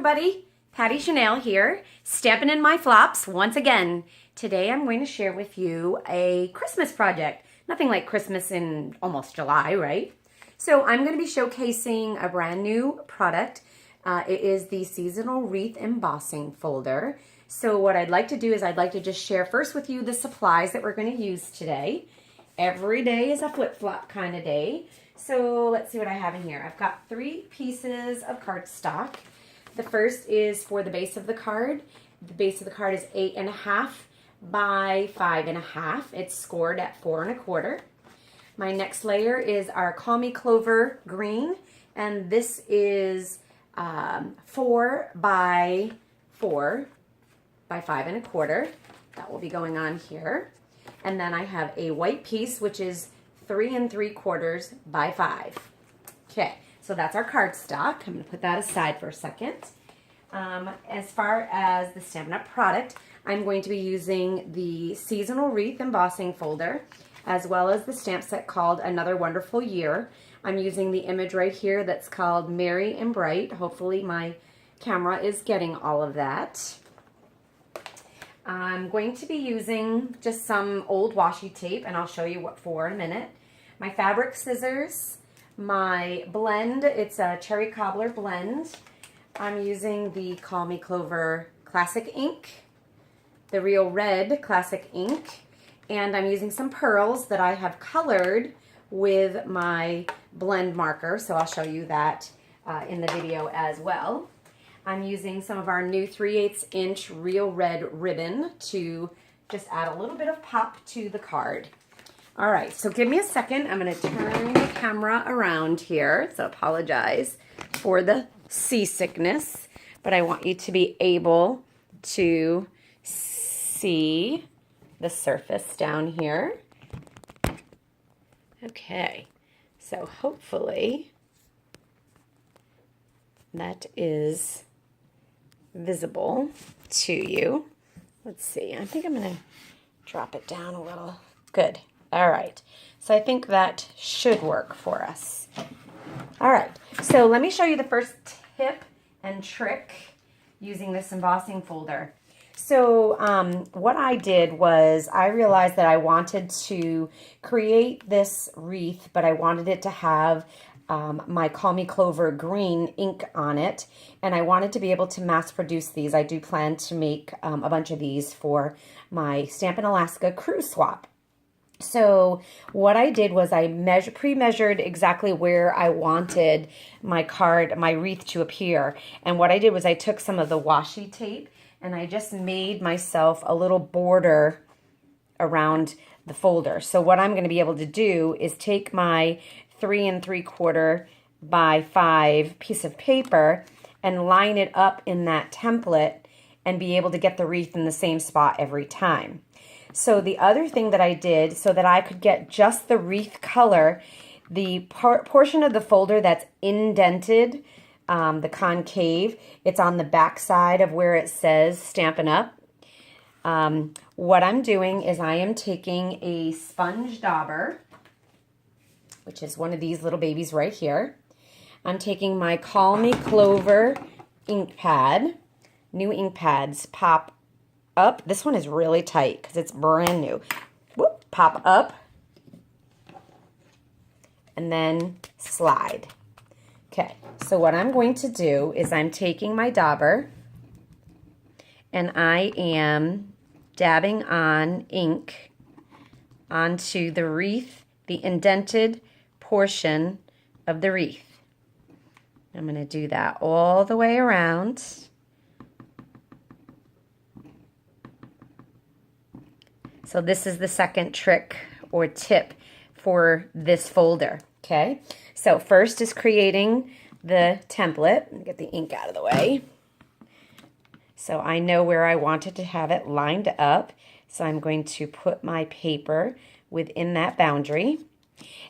everybody, Patty Chanel here, Stampin' in my flops once again. Today I'm going to share with you a Christmas project. Nothing like Christmas in almost July, right? So I'm going to be showcasing a brand new product. It is the Seasonal Wreath Embossing folder. So what I'd like to do is I'd like to just share first with you the supplies that we're going to use today. Every day is a flip-flop kind of day. So let's see what I have in here. I've got 3 pieces of cardstock. The first is for the base of the card. The base of the card is 8.5 by 5.5. It's scored at 4 1/4. My next layer is our Call Me Clover green, and this is 4 by 4 by 5 1/4. That will be going on here. And then I have a white piece, which is 3 3/4 by 5. Okay, so that's our cardstock. I'm going to put that aside for a second. As far as the Stampin' Up! Product, I'm going to be using the Seasonal Wreath Embossing folder, as well as the stamp set called Another Wonderful Year. I'm using the image right here that's called Merry and Bright. Hopefully my camera is getting all of that. I'm going to be using just some old washi tape, and I'll show you what for in a minute. My fabric scissors, my blend, it's a Cherry Cobbler blend. I'm using the Call Me Clover Classic ink, the Real Red Classic ink, and I'm using some pearls that I have colored with my blend marker, so I'll show you that in the video as well. I'm using some of our new 3/8 inch Real Red ribbon to just add a little bit of pop to the card. All right, so give me a second. I'm going to turn the camera around here, so apologize for the seasickness, but I want you to be able to see the surface down here. Okay, so hopefully that is visible to you. Let's see, I think I'm going to drop it down a little. Good. All right, so I think that should work for us. All right, so let me show you the first tip and trick using this embossing folder. So what I did was I realized that I wanted to create this wreath, but I wanted it to have my Call Me Clover green ink on it, and I wanted to be able to mass produce these. I do plan to make a bunch of these for my Stampin' Alaska cruise swap. So what I did was I pre-measured exactly where I wanted my card, my wreath to appear. And what I did was I took some of the washi tape and I just made myself a little border around the folder. So what I'm going to be able to do is take my 3 3/4 by 5 piece of paper and line it up in that template and be able to get the wreath in the same spot every time. So the other thing that I did so that I could get just the wreath color, the portion of the folder that's indented, the concave, it's on the back side of where it says Stampin' Up. What I'm doing is I am taking a sponge dauber, which is one of these little babies right here. I'm taking my Call Me Clover ink pad. New ink pads pop up. This one is really tight because it's brand new. Whoop, pop up and then slide. Okay, so what I'm going to do is I'm taking my dauber and I am dabbing on ink onto the wreath, the indented portion of the wreath. I'm going to do that all the way around. So this is the second trick or tip for this folder, okay? So first is creating the template. Let me get the ink out of the way. So I know where I wanted to have it lined up. So I'm going to put my paper within that boundary.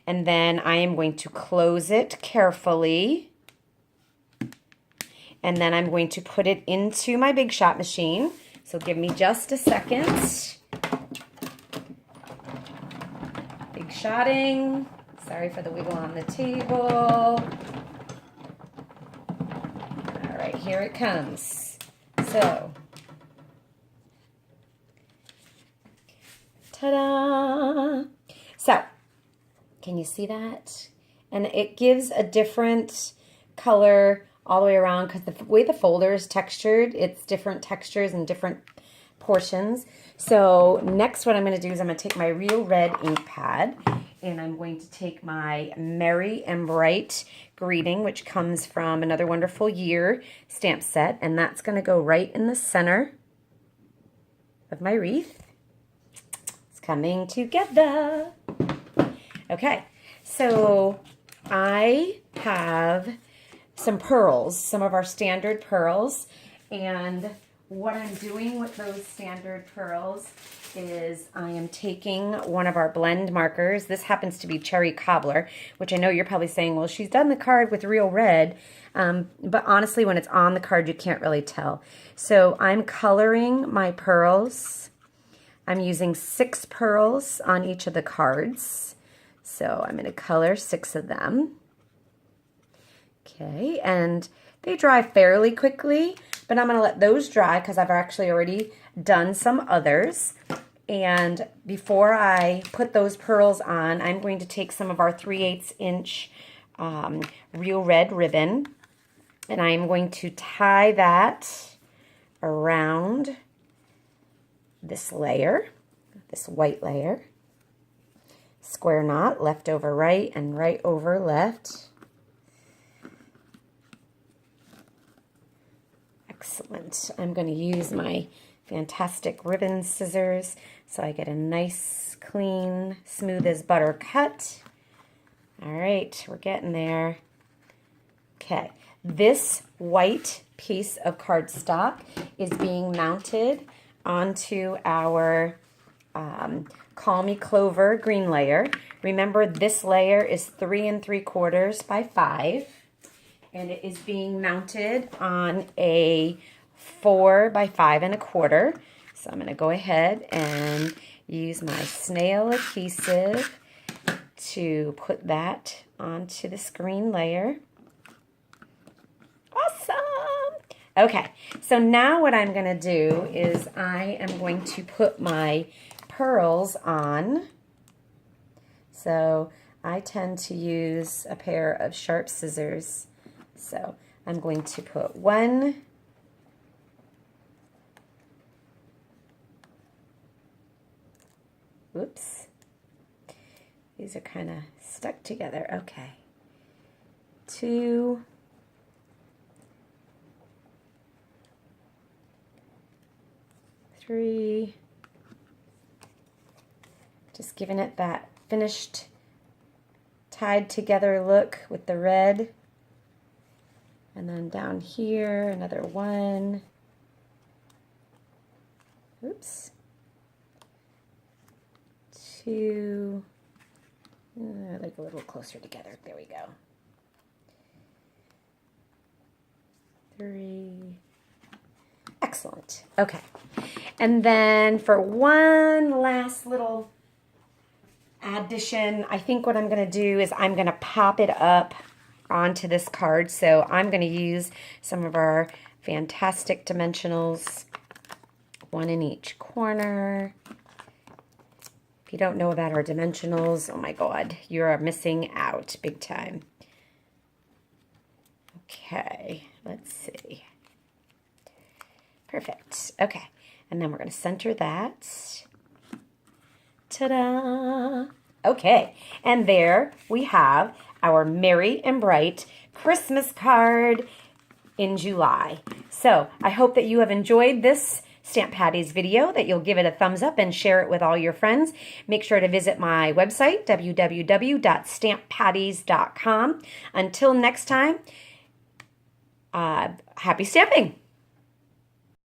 And then I am going to close it carefully. And then I'm going to put it into my Big Shot machine. So give me just a second. Big shotting. Sorry for the wiggle on the table. All right, here it comes. So, ta-da! So, can you see that? And it gives a different color all the way around because the way the folder is textured, it's different textures and different portions. So next what I'm going to do is I'm going to take my Real Red ink pad and I'm going to take my Merry and Bright greeting, which comes from Another Wonderful Year stamp set, and that's going to go right in the center of my wreath. It's coming together. Okay, so I have some pearls, some of our standard pearls, and what I'm doing with those standard pearls is I am taking one of our blend markers. This happens to be Cherry Cobbler, which I know you're probably saying, well, she's done the card with Real Red, but honestly, when it's on the card, you can't really tell. So I'm coloring my pearls. I'm using 6 pearls on each of the cards. So I'm going to color 6 of them. Okay, and they dry fairly quickly, but I'm going to let those dry because I've actually already done some others. And before I put those pearls on, I'm going to take some of our 3/8 inch Real Red ribbon, and I'm going to tie that around this layer, this white layer. Square knot, left over right and right over left. Excellent. I'm going to use my fantastic ribbon scissors so I get a nice, clean, smooth as butter cut. All right, we're getting there. Okay, this white piece of cardstock is being mounted onto our Call Me Clover green layer. Remember, this layer is 3 3/4 by 5. And it is being mounted on a 4 by 5 1/4. So I'm going to go ahead and use my snail adhesive to put that onto this green layer. Awesome! Okay, so now what I'm going to do is I am going to put my pearls on. So I tend to use a pair of sharp scissors. So I'm going to put one, oops, these are kind of stuck together, okay, 2, 3, just giving it that finished tied together look with the red. And then down here, another 1. Oops. 2. Like a little closer together. There we go. 3. Excellent. Okay. And then for one last little addition, I think what I'm going to do is I'm going to pop it up onto this card. So I'm going to use some of our fantastic dimensionals, 1 in each corner. If you don't know about our dimensionals, oh my God, you are missing out big time. Okay, let's see. Perfect. Okay, and then we're going to center that. Ta-da! Okay, and there we have our Merry and Bright Christmas card in July. So I hope that you have enjoyed this Stamp Patties video, that you'll give it a thumbs up and share it with all your friends. Make sure to visit my website, www.stamppatties.com. Until next time, happy stamping!